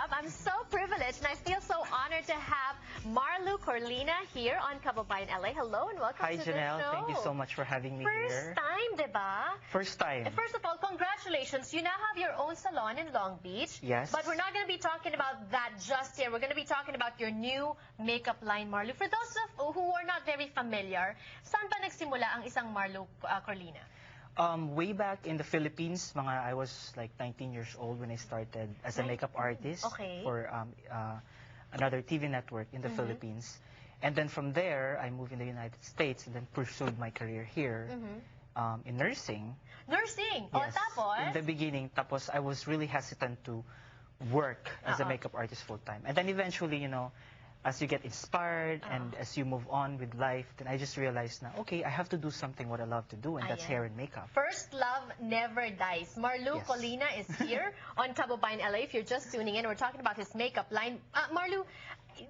Makeup. I'm so privileged and I feel so honored to have Marlu Corlina here on Kababayan LA. Hello and welcome Hi, to Janelle. the show. Thank you so much for having me First here. time, diba? First time. First of all, congratulations. You now have your own salon in Long Beach. Yes. But we're not going to be talking about that just here. We're going to be talking about your new makeup line, Marlu. For those who are not very familiar, saan ba nagsimula ang isang Marlu Corlina? Way back in the Philippines, I was like 19 years old when I started as a makeup artist for another TV network in the Philippines. And then from there, I moved in the United States and then pursued my career here in nursing. Nursing? Yes. O, tapos? In the beginning, tapos I was really hesitant to work as a makeup artist full-time. And then eventually, you know, as you get inspired and as you move on with life, then I just realized now, okay, I have to do something what I love to do, and that's hair and makeup. First love never dies. Marlu Corlina is here on Kababayan LA. If you're just tuning in, we're talking about his makeup line. Marlu,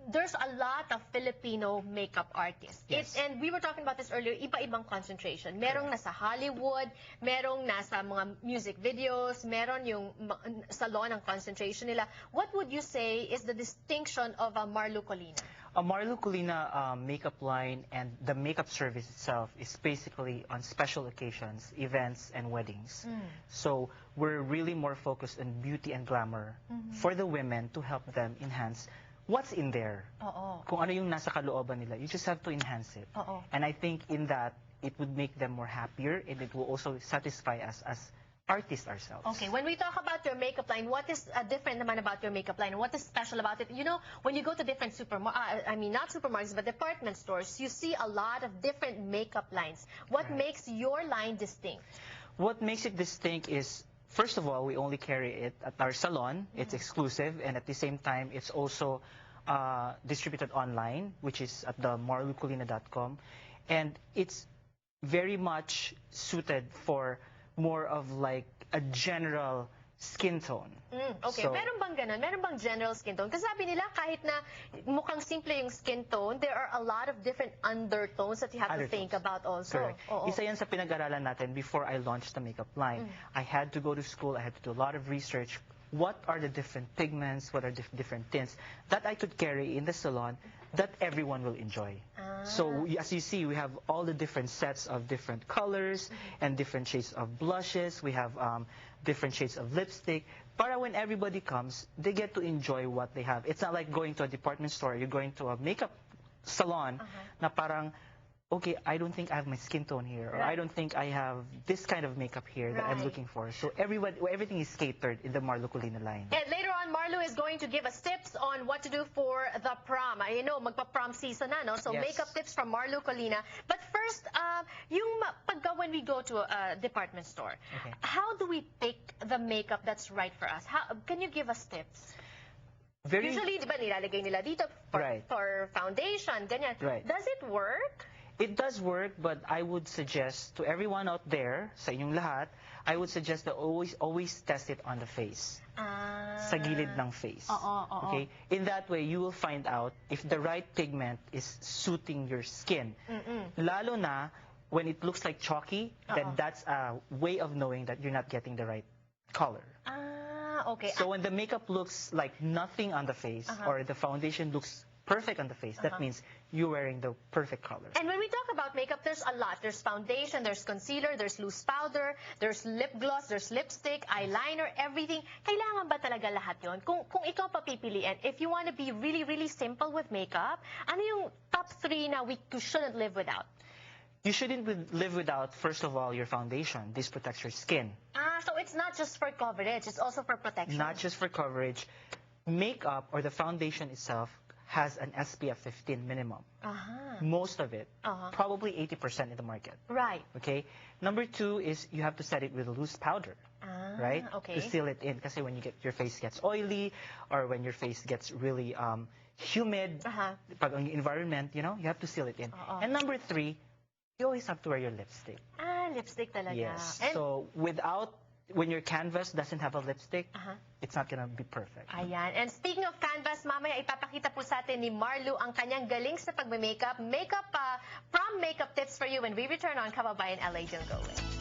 there's a lot of Filipino makeup artists. Yes. And we were talking about this earlier, iba-ibang concentration. Merong nasa Hollywood, merong nasa mga music videos, meron yung salon ang concentration nila. What would you say is the distinction of a Marlu Corlina? A Marlu Corlina makeup line and the makeup service itself is basically on special occasions, events, and weddings. So we're really more focused on beauty and glamour for the women to help them enhance what's in there. Kung ano yung nasa kalooban nila, you just have to enhance it. And I think in that, it would make them more happier, and it will also satisfy us as artists ourselves. Okay, when we talk about your makeup line, what is different naman about your makeup line? What is special about it? You know, when you go to different not supermarkets, but department stores, you see a lot of different makeup lines. What makes your line distinct? What makes it distinct is, first of all, we only carry it at our salon. It's exclusive, and at the same time, it's also distributed online, which is at the marlucorlina.com. And it's very much suited for more of like a general skin tone. Okay, So, meron bang ganun? Meron bang general skin tone? Kasi sabi nila, kahit na mukhang simple yung skin tone, there are a lot of different undertones that you have to think about also. Correct. Isa yan sa pinag-aralan natin before I launched the makeup line. I had to go to school, I had to do a lot of research. What are the different pigments, what are the different tints that I could carry in the salon that everyone will enjoy. So as you see, we have all the different sets of different colors and different shades of blushes. We have different shades of lipstick. Para when everybody comes, they get to enjoy what they have. It's not like going to a department store. You're going to a makeup salon na parang, okay, I don't think I have my skin tone here, or I don't think I have this kind of makeup here that I'm looking for. So everything is catered in the Marlu Corlina line. And later on, Marlu is going to give us tips on what to do for the prom. You know, magpa-prom season na, no? So makeup tips from Marlu Corlina. But first, when we go to a department store, how do we pick the makeup that's right for us? Can you give us tips? Usually, di ba, nilalagay nila dito for foundation, ganyan. Does it work? It does work, but I would suggest to everyone out there, sa inyong lahat, I would suggest that always test it on the face. Sa gilid ng face. Okay? In that way, you will find out if the right pigment is suiting your skin. Lalo na, when it looks like chalky, then that's a way of knowing that you're not getting the right color. Okay. So when the makeup looks like nothing on the face, or the foundation looks perfect on the face, that means you're wearing the perfect color. And when we talk about makeup, there's a lot. There's foundation, there's concealer, there's loose powder, there's lip gloss, there's lipstick, eyeliner, everything. Kailangan ba talaga lahat yun? Kung ikaw papipiliin, if you want to be really, really simple with makeup, ano yung top 3 na we shouldn't live without? You shouldn't live without, first of all, your foundation. This protects your skin. So it's not just for coverage, it's also for protection. Not just for coverage. Makeup or the foundation itself has an SPF 15 minimum. Most of it, probably 80% in the market. Right. Okay. Number 2 is you have to set it with a loose powder. Right? Okay. To seal it in. Kasi when your face gets oily, or when your face gets really humid, pag ang environment, you know, you have to seal it in. And number 3, you always have to wear your lipstick. Lipstick talaga. Yes. So when your canvas doesn't have a lipstick, it's not gonna be perfect. Ayan. And speaking of canvas, mamaya ipapakita po sa atin ni Marlu ang kanyang galing sa pagme-makeup. Prom makeup tips for you when we return on Kababayan LA. Don't go away.